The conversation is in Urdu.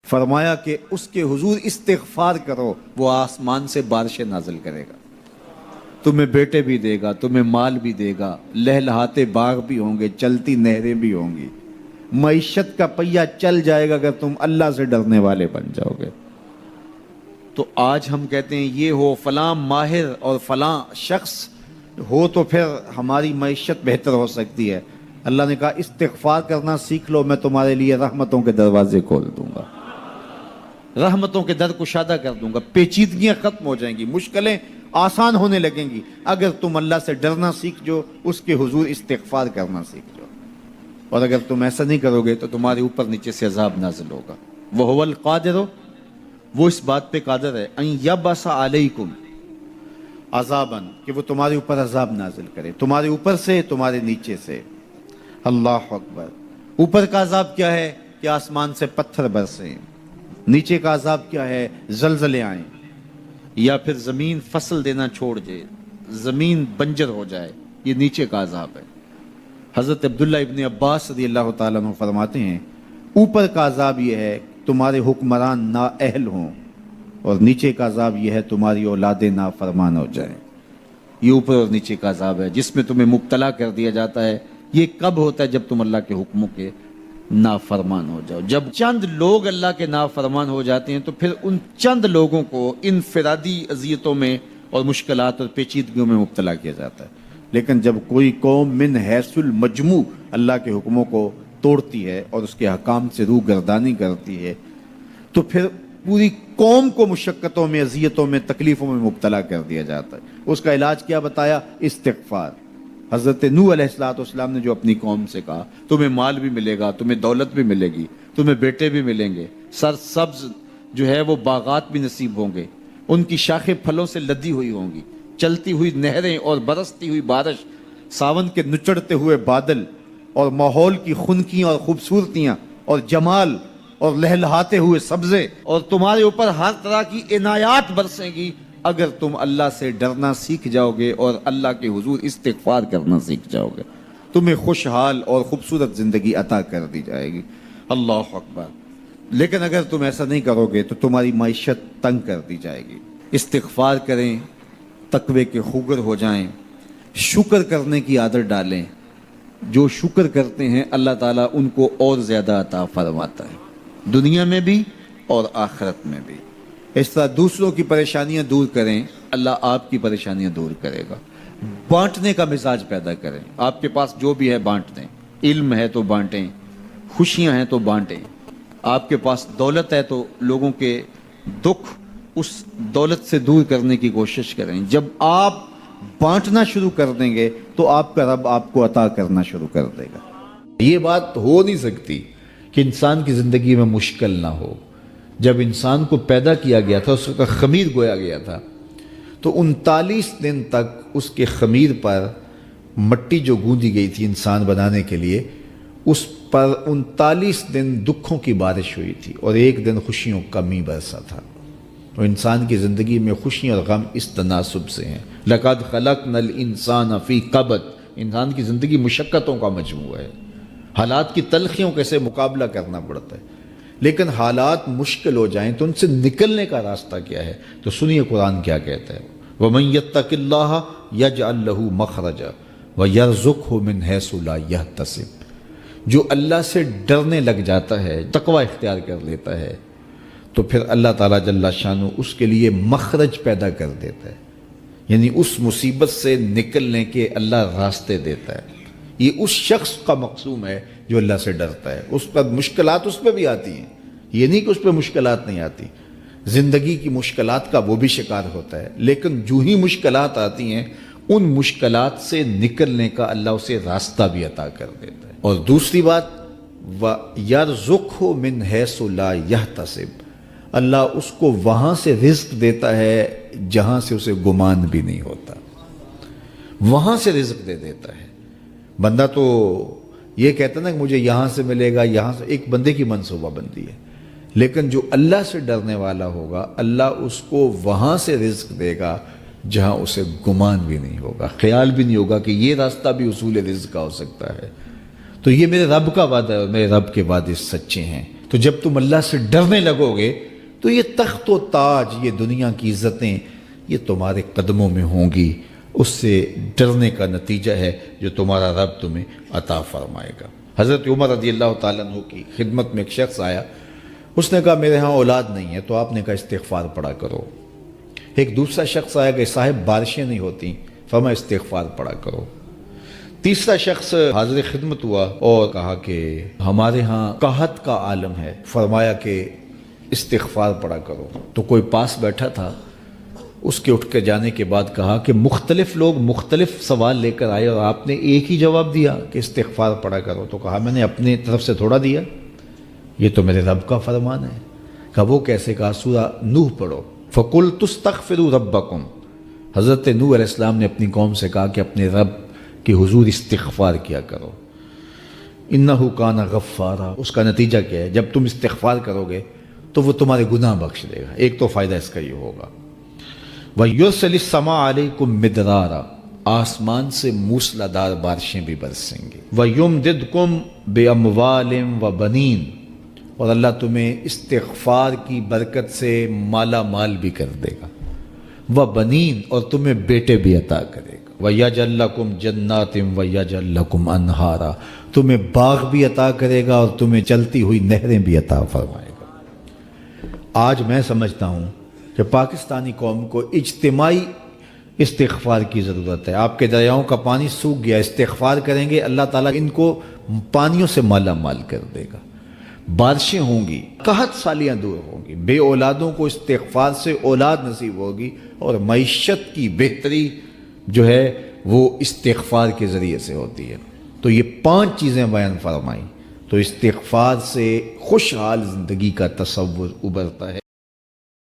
فرمایا کہ اس کے حضور استغفار کرو، وہ آسمان سے بارشیں نازل کرے گا، تمہیں بیٹے بھی دے گا، تمہیں مال بھی دے گا، لہلہاتے باغ بھی ہوں گے، چلتی نہریں بھی ہوں گی، معیشت کا پہیہ چل جائے گا اگر تم اللہ سے ڈرنے والے بن جاؤ گے۔ تو آج ہم کہتے ہیں یہ ہو فلاں ماہر اور فلاں شخص ہو تو پھر ہماری معیشت بہتر ہو سکتی ہے۔ اللہ نے کہا استغفار کرنا سیکھ لو، میں تمہارے لیے رحمتوں کے دروازے کھول دوں گا، رحمتوں کے در کشادہ کر دوں گا، پیچیدگیاں ختم ہو جائیں گی، مشکلیں آسان ہونے لگیں گی اگر تم اللہ سے ڈرنا سیکھ جو، اس کے حضور استغفار کرنا سیکھ جو۔ اور اگر تم ایسا نہیں کرو گے تو تمہارے اوپر نیچے سے عذاب نازل ہوگا۔ وَهُوَ الْقَادِرُ، وہ اس بات پہ قادر ہے، ان یبعث علیکم عذاباً، کہ وہ تمہارے اوپر عذاب نازل کرے، تمہارے اوپر سے، تمہارے نیچے سے۔ اللہ اکبر۔ اوپر کا عذاب کیا ہے کہ آسمان سے پتھر برسیں، نیچے کا عذاب کیا ہے زلزلے آئیں، یا پھر زمین فصل دینا چھوڑ دے، زمین بنجر ہو جائے، یہ نیچے کا عذاب ہے۔ حضرت عبداللہ ابن عباس رضی اللہ تعالیٰ عنہ فرماتے ہیں اوپر کا عذاب یہ ہے تمہارے حکمران نااہل ہوں، اور نیچے کا عذاب یہ ہے تمہاری اولادیں نافرمان ہو جائیں۔ یہ اوپر اور نیچے کا عذاب ہے جس میں تمہیں مبتلا کر دیا جاتا ہے۔ یہ کب ہوتا ہے؟ جب تم اللہ کے حکموں کے نافرمان ہو جاؤ۔ جب چند لوگ اللہ کے نافرمان ہو جاتے ہیں تو پھر ان چند لوگوں کو انفرادی اذیتوں میں اور مشکلات اور پیچیدگیوں میں مبتلا کیا جاتا ہے۔ لیکن جب کوئی قوم من حیث المجموع اللہ کے حکموں کو توڑتی ہے اور اس کے حکام سے روح گردانی کرتی ہے تو پھر پوری قوم کو مشقتوں میں، اذیتوں میں، تکلیفوں میں مبتلا کر دیا جاتا ہے۔ اس کا علاج کیا بتایا؟ استغفار۔ حضرت نوح علیہ السلام نے جو اپنی قوم سے کہا تمہیں مال بھی ملے گا، تمہیں دولت بھی ملے گی، تمہیں بیٹے بھی ملیں گے، سرسبز جو ہے وہ باغات بھی نصیب ہوں گے، ان کی شاخیں پھلوں سے لدی ہوئی ہوں گی، چلتی ہوئی نہریں اور برستی ہوئی بارش، ساون کے نچڑتے ہوئے بادل، اور ماحول کی خنکیاں اور خوبصورتیاں اور جمال اور لہلہاتے ہوئے سبزے، اور تمہارے اوپر ہر طرح کی عنایات برسیں گی اگر تم اللہ سے ڈرنا سیکھ جاؤ گے اور اللہ کے حضور استغفار کرنا سیکھ جاؤ گے، تمہیں خوشحال اور خوبصورت زندگی عطا کر دی جائے گی۔ اللہ اکبر۔ لیکن اگر تم ایسا نہیں کرو گے تو تمہاری معیشت تنگ کر دی جائے گی۔ استغفار کریں، تقوی کے خوگر ہو جائیں، شکر کرنے کی عادت ڈالیں۔ جو شکر کرتے ہیں اللہ تعالیٰ ان کو اور زیادہ عطا فرماتا ہے، دنیا میں بھی اور آخرت میں بھی۔ اس طرح دوسروں کی پریشانیاں دور کریں، اللہ آپ کی پریشانیاں دور کرے گا۔ بانٹنے کا مزاج پیدا کریں، آپ کے پاس جو بھی ہے بانٹ دیں، علم ہے تو بانٹیں، خوشیاں ہیں تو بانٹیں، آپ کے پاس دولت ہے تو لوگوں کے دکھ اس دولت سے دور کرنے کی کوشش کریں۔ جب آپ بانٹنا شروع کر دیں گے تو آپ کا رب آپ کو عطا کرنا شروع کر دے گا۔ یہ بات ہو نہیں سکتی کہ انسان کی زندگی میں مشکل نہ ہو۔ جب انسان کو پیدا کیا گیا تھا، اس کا خمیر گویا گیا تھا، تو 39 دن تک اس کے خمیر پر مٹی جو گوندی گئی تھی انسان بنانے کے لیے، اس پر 39 دن دکھوں کی بارش ہوئی تھی اور ایک دن خوشیوں کا می برسا تھا۔ تو انسان کی زندگی میں خوشی اور غم اس تناسب سے ہیں۔ لَقَدْ خَلَقْنَا الْإِنسَانَ فِي قَبْضٍ، انسان کی زندگی مشقتوں کا مجموعہ ہے، حالات کی تلخیوں کے سے مقابلہ کرنا پڑتا ہے۔ لیکن حالات مشکل ہو جائیں تو ان سے نکلنے کا راستہ کیا ہے؟ تو سنیے قرآن کیا کہتا ہے، وَمَن يَتَّقِ اللَّهَ يَجْعَلْ لَهُ مَخْرَجًا وَيَرْزُقْهُ مِنْ حَيْثُ لَا يَحْتَسِبُ۔ جو اللہ سے ڈرنے لگ جاتا ہے، تقوی اختیار کر لیتا ہے، تو پھر اللہ تعالیٰ جل شانہ اس کے لیے مخرج پیدا کر دیتا ہے، یعنی اس مصیبت سے نکلنے کے اللہ راستے دیتا ہے۔ یہ اس شخص کا مقصوم ہے جو اللہ سے ڈرتا ہے۔ اس پر مشکلات اس پہ بھی آتی ہیں، یہ نہیں کہ اس پہ مشکلات نہیں آتی، زندگی کی مشکلات کا وہ بھی شکار ہوتا ہے، لیکن جو ہی مشکلات آتی ہیں ان مشکلات سے نکلنے کا اللہ اسے راستہ بھی عطا کر دیتا ہے۔ اور دوسری بات، وَيَرْزُقْهُ مِنْ حَيْثُ لَا يَحْتَسِبُ، اللہ اس کو وہاں سے رزق دیتا ہے جہاں سے اسے گمان بھی نہیں ہوتا، وہاں سے رزق دے دیتا ہے۔ بندہ تو یہ کہتا نا کہ مجھے یہاں سے ملے گا، یہاں سے، ایک بندے کی منصوبہ بندی ہے، لیکن جو اللہ سے ڈرنے والا ہوگا اللہ اس کو وہاں سے رزق دے گا جہاں اسے گمان بھی نہیں ہوگا، خیال بھی نہیں ہوگا کہ یہ راستہ بھی حصول رزق کا ہو سکتا ہے۔ تو یہ میرے رب کا وعدہ ہے اور میرے رب کے وعدے سچے ہیں۔ تو جب تم اللہ سے ڈرنے لگو گے تو یہ تخت و تاج، یہ دنیا کی عزتیں، یہ تمہارے قدموں میں ہوں گی۔ اس سے ڈرنے کا نتیجہ ہے جو تمہارا رب تمہیں عطا فرمائے گا۔ حضرت عمر رضی اللہ تعالیٰ عنہ کی خدمت میں ایک شخص آیا، اس نے کہا میرے ہاں اولاد نہیں ہے، تو آپ نے کہا استغفار پڑھا کرو۔ ایک دوسرا شخص آیا کہ صاحب بارشیں نہیں ہوتی، فرمایا استغفار پڑھا کرو۔ تیسرا شخص حاضر خدمت ہوا اور کہا کہ ہمارے ہاں قحط کا عالم ہے، فرمایا کہ استغفار پڑھا کرو۔ تو کوئی پاس بیٹھا تھا، اس کے اٹھ کے جانے کے بعد کہا کہ مختلف لوگ مختلف سوال لے کر آئے اور آپ نے ایک ہی جواب دیا کہ استغفار پڑھا کرو۔ تو کہا میں نے اپنی طرف سے تھوڑا دیا، یہ تو میرے رب کا فرمان ہے۔ کہا وہ کیسے؟ کہا سورہ نوح پڑھو، فَقُلْتُ اسْتَغْفِرُوا رَبَّكُمْ۔ حضرت نوح علیہ السلام نے اپنی قوم سے کہا کہ اپنے رب کے حضور استغفار کیا کرو، اِنَّهُ كَانَ غَفَّارًا۔ اس کا نتیجہ کیا ہے؟ جب تم استغفار کرو گے تو وہ تمہارے گناہ بخش دے گا۔ ایک تو فائدہ اس کا یہ ہوگا، وَيُرْسِلِ السَّمَاءَ عَلَيْكُمْ مِدْرَارًا، آسمان سے موسلا دار بارشیں بھی برسیں گی، وَيُمْدِدْكُمْ بِأَمْوَالٍ وَبَنِينَ، اور اللہ تمہیں استغفار کی برکت سے مالا مال بھی کر دے گا، وَبَنِينَ، اور تمہیں بیٹے بھی عطا کرے گا، وَيَجْعَلْ لَكُمْ جَنَّاتٍ وَيَجْعَلْ لَكُمْ أَنْهَارًا، تمہیں باغ بھی عطا کرے گا اور تمہیں چلتی ہوئی نہریں بھی عطا فرمائے گا۔ آج میں سمجھتا ہوں کہ پاکستانی قوم کو اجتماعی استغفار کی ضرورت ہے۔ آپ کے دریاؤں کا پانی سوکھ گیا، استغفار کریں گے اللہ تعالیٰ ان کو پانیوں سے مالا مال کر دے گا، بارشیں ہوں گی، قحط سالیاں دور ہوں گی، بے اولادوں کو استغفار سے اولاد نصیب ہوگی، اور معیشت کی بہتری جو ہے وہ استغفار کے ذریعے سے ہوتی ہے۔ تو یہ 5 چیزیں بیان فرمائیں، تو استغفار سے خوشحال زندگی کا تصور ابھرتا ہے۔